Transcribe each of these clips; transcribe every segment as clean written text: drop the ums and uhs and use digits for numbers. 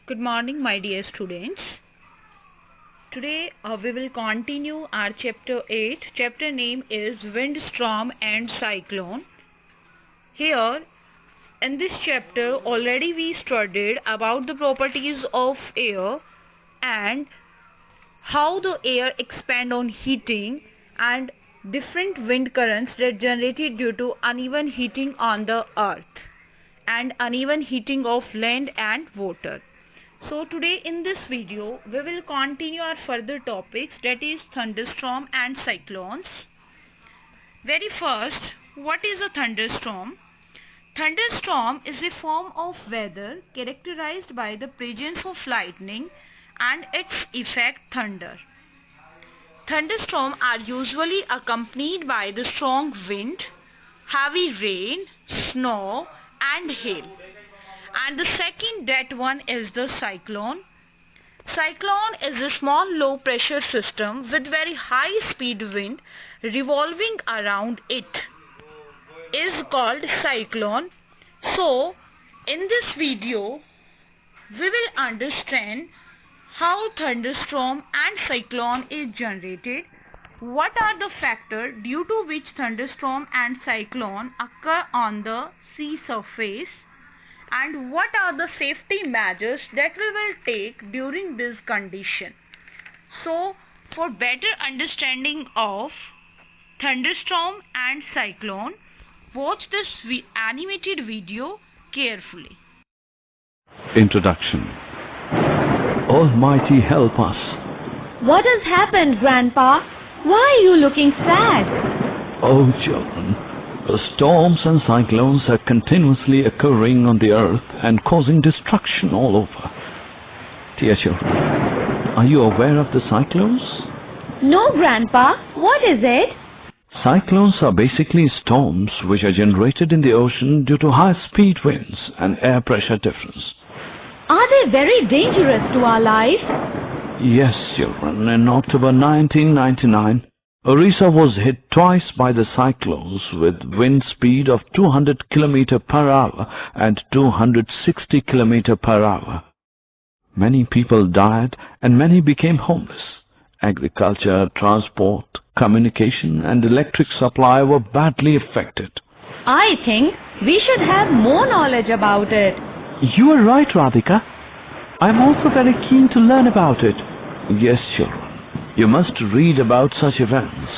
Good morning, my dear students. Today we will continue our chapter 8. Chapter name is Wind, Storm and Cyclone. Here in this chapter already we studied about the properties of air and how the air expand on heating and different wind currents that generated due to uneven heating on the earth and uneven heating of land and water. So today in this video we will continue our further topics, that is thunderstorm and cyclones. Very first, what is a thunderstorm? Thunderstorm is a form of weather characterized by the presence of lightning and its effect thunder. Thunderstorms are usually accompanied by the strong wind, heavy rain, snow and hail. And the second, that one is the cyclone. Cyclone is a small low pressure system with very high speed wind revolving around it is called cyclone. So in this video we will understand how thunderstorm and cyclone is generated, what are the factors due to which thunderstorm and cyclone occur on the sea surface, and what are the safety measures that we will take during this condition. So for better understanding of thunderstorm and cyclone, watch this animated video carefully. Introduction. Almighty help us. What has happened, Grandpa? Why are you looking sad? Oh children, storms and cyclones are continuously occurring on the earth and causing destruction all over. Dear children, are you aware of the cyclones? No, Grandpa. What is it? Cyclones are basically storms which are generated in the ocean due to high-speed winds and air pressure difference. Are they very dangerous to our life? Yes, children. In October 1999, Orissa was hit twice by the cyclones with wind speed of 200 km per hour and 260 km per hour. Many people died and many became homeless. Agriculture, transport, communication and electric supply were badly affected. I think we should have more knowledge about it. You are right, Radhika. I am also very keen to learn about it. Yes, children. You must read about such events.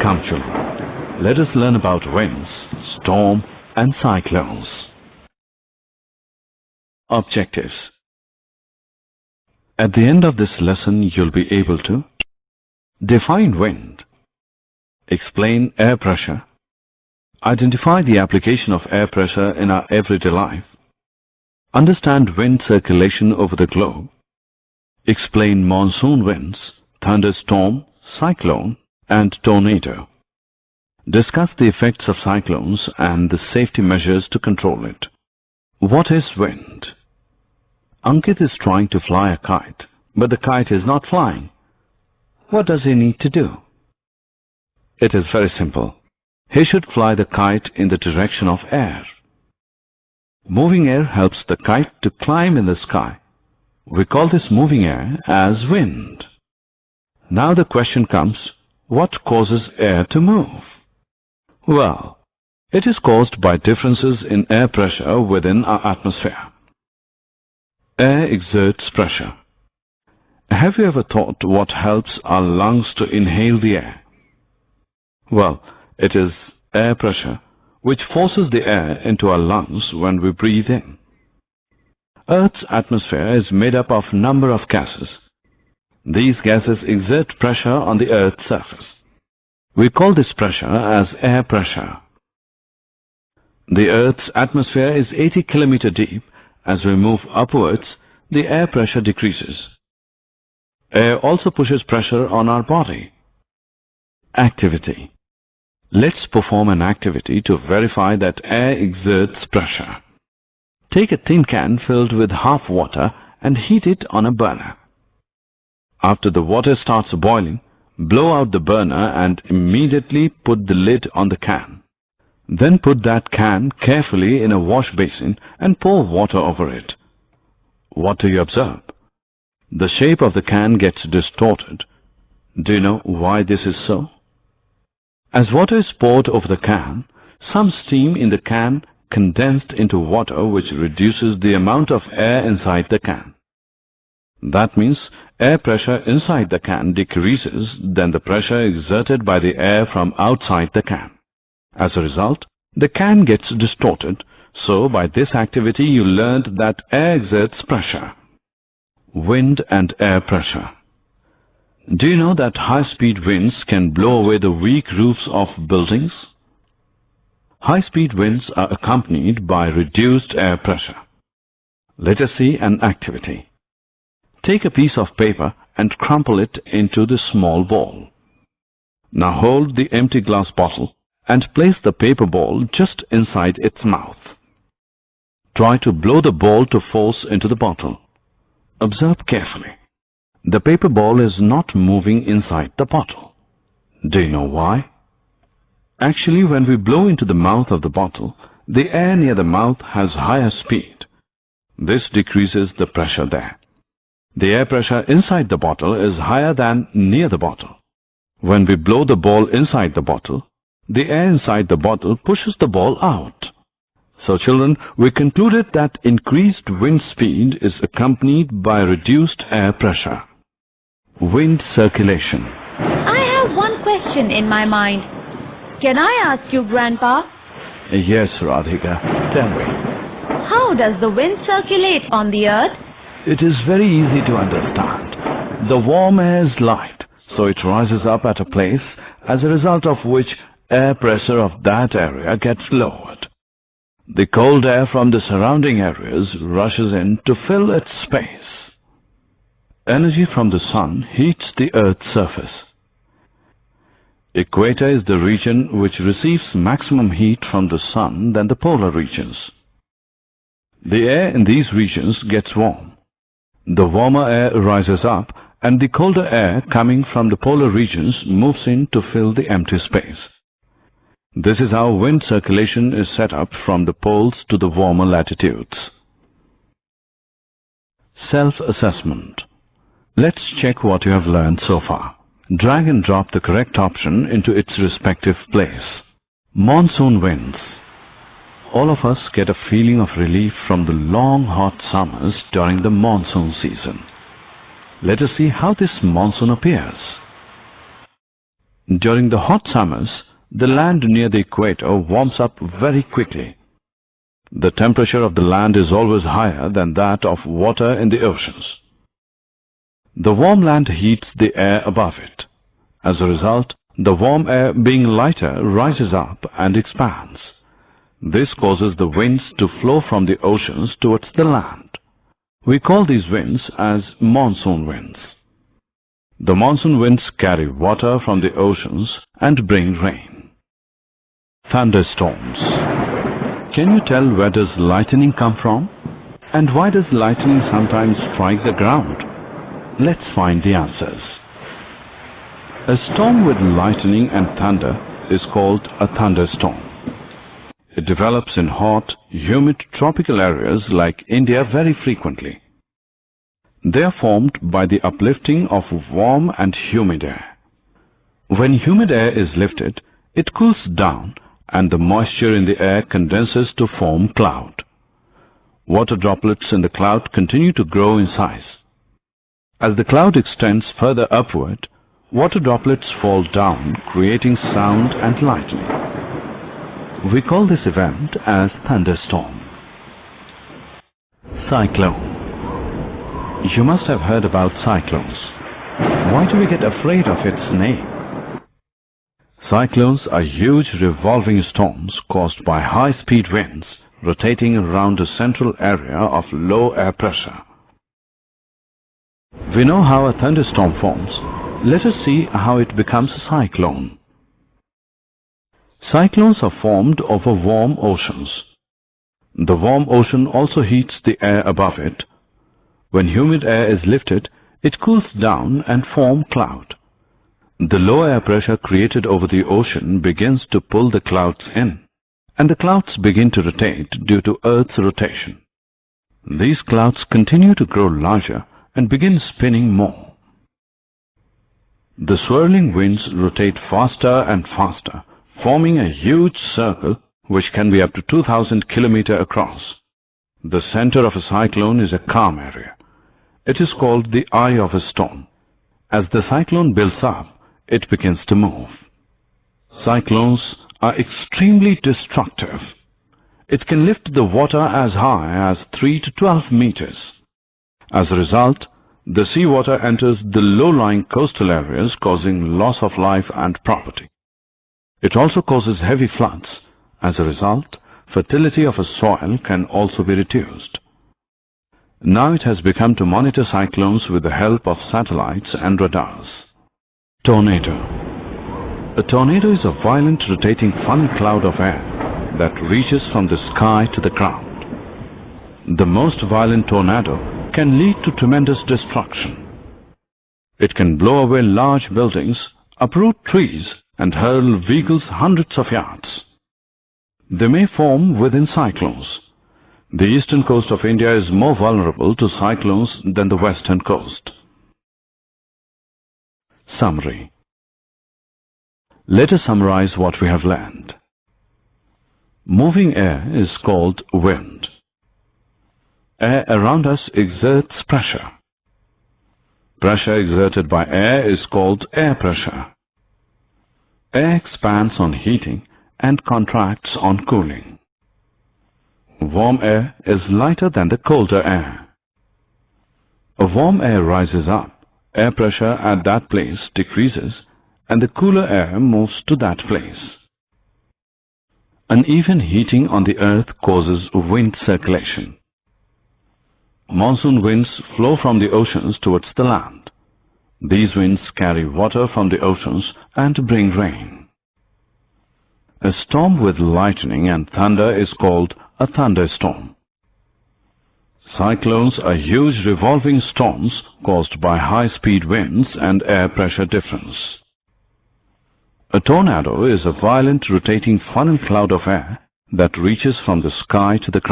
Come, children. Let us learn about winds, storm and cyclones. Objectives. At the end of this lesson, you'll be able to define wind, explain air pressure, identify the application of air pressure in our everyday life, understand wind circulation over the globe, explain monsoon winds, thunderstorm, cyclone and tornado. Discuss the effects of cyclones and the safety measures to control it. What is wind? Ankit is trying to fly a kite, but the kite is not flying. What does he need to do? It is very simple. He should fly the kite in the direction of air. Moving air helps the kite to climb in the sky. We call this moving air as wind. Now the question comes, what causes air to move? Well, it is caused by differences in air pressure within our atmosphere. Air exerts pressure. Have you ever thought what helps our lungs to inhale the air? Well, it is air pressure which forces the air into our lungs when we breathe in. Earth's atmosphere is made up of a number of gases. These gases exert pressure on the Earth's surface. We call this pressure as air pressure. The Earth's atmosphere is 80 km deep. As we move upwards, the air pressure decreases. Air also pushes pressure on our body. Activity. Let's perform an activity to verify that air exerts pressure. Take a tin can filled with half water and heat it on a burner. After the water starts boiling, blow out the burner and immediately put the lid on the can. Then put that can carefully in a wash basin and pour water over it. what do you observe? The shape of the can gets distorted. Do you know why this is so? As water is poured over the can, some steam in the can condensed into water, which reduces the amount of air inside the can. That means air pressure inside the can decreases than the pressure exerted by the air from outside the can. As a result, the can gets distorted. So by this activity you learned that air exerts pressure. Wind and air pressure. Do you know that high-speed winds can blow away the weak roofs of buildings? High-speed winds are accompanied by reduced air pressure. Let us see an activity. Take a piece of paper and crumple it into the small ball. Now hold the empty glass bottle and place the paper ball just inside its mouth. Try to blow the ball to force into the bottle. Observe carefully. The paper ball is not moving inside the bottle. Do you know why? Actually, when we blow into the mouth of the bottle, the air near the mouth has higher speed. This decreases the pressure there. The air pressure inside the bottle is higher than near the bottle. When we blow the ball inside the bottle, the air inside the bottle pushes the ball out. So children, we concluded that increased wind speed is accompanied by reduced air pressure. Wind circulation. I have one question in my mind. Can I ask you, Grandpa? Yes, Radhika, tell me. How does the wind circulate on the earth? It is very easy to understand. The warm air is light, so it rises up at a place, as a result of which air pressure of that area gets lowered. The cold air from the surrounding areas rushes in to fill its space. Energy from the sun heats the earth's surface. Equator is the region which receives maximum heat from the sun than the polar regions. The air in these regions gets warm. The warmer air rises up and the colder air coming from the polar regions moves in to fill the empty space. This is how wind circulation is set up from the poles to the warmer latitudes. Self-assessment. Let's check what you have learned so far. Drag and drop the correct option into its respective place. Monsoon winds. All of us get a feeling of relief from the long hot summers during the monsoon season. Let us see how this monsoon appears. During the hot summers, the land near the equator warms up very quickly. The temperature of the land is always higher than that of water in the oceans. The warm land heats the air above it. As a result, the warm air being lighter rises up and expands. This causes the winds to flow from the oceans towards the land. We call these winds as monsoon winds. The monsoon winds carry water from the oceans and bring rain. Thunderstorms. Can you tell where does lightning come from? And why does lightning sometimes strike the ground? Let's find the answers. A storm with lightning and thunder is called a thunderstorm. It develops in hot, humid tropical areas like India very frequently. They are formed by the uplifting of warm and humid air. When humid air is lifted, it cools down and the moisture in the air condenses to form cloud. Water droplets in the cloud continue to grow in size. As the cloud extends further upward, water droplets fall down, creating sound and lightning. We call this event as thunderstorm. Cyclone. You must have heard about cyclones. Why do we get afraid of its name? Cyclones are huge revolving storms caused by high-speed winds rotating around a central area of low air pressure. We know how a thunderstorm forms. Let us see how it becomes a cyclone. Cyclones are formed over warm oceans. The warm ocean also heats the air above it. When humid air is lifted, it cools down and forms cloud. The low air pressure created over the ocean begins to pull the clouds in, and the clouds begin to rotate due to Earth's rotation. These clouds continue to grow larger and begin spinning more. The swirling winds rotate faster and faster, forming a huge circle which can be up to 2,000 km across. The center of a cyclone is a calm area. It is called the eye of a storm. As the cyclone builds up, it begins to move. Cyclones are extremely destructive. It can lift the water as high as 3 to 12 meters. As a result, the seawater enters the low-lying coastal areas, causing loss of life and property. It also causes heavy floods. As a result, fertility of a soil can also be reduced. Now it has become to monitor cyclones with the help of satellites and radars. Tornado. A tornado is a violent rotating funnel cloud of air that reaches from the sky to the ground. The most violent tornado can lead to tremendous destruction. It can blow away large buildings, uproot trees, and hurl vehicles hundreds of yards. They may form within cyclones. The eastern coast of India is more vulnerable to cyclones than the western coast. Summary. Let us summarize what we have learned. Moving air is called wind. Air around us exerts pressure. Pressure exerted by air is called air pressure. Air expands on heating and contracts on cooling. Warm air is lighter than the colder air. A warm air rises up, air pressure at that place decreases, and the cooler air moves to that place. Uneven heating on the earth causes wind circulation. Monsoon winds flow from the oceans towards the land. These winds carry water from the oceans and bring rain. A storm with lightning and thunder is called a thunderstorm. Cyclones are huge revolving storms caused by high-speed winds and air pressure difference. A tornado is a violent rotating funnel cloud of air that reaches from the sky to the ground.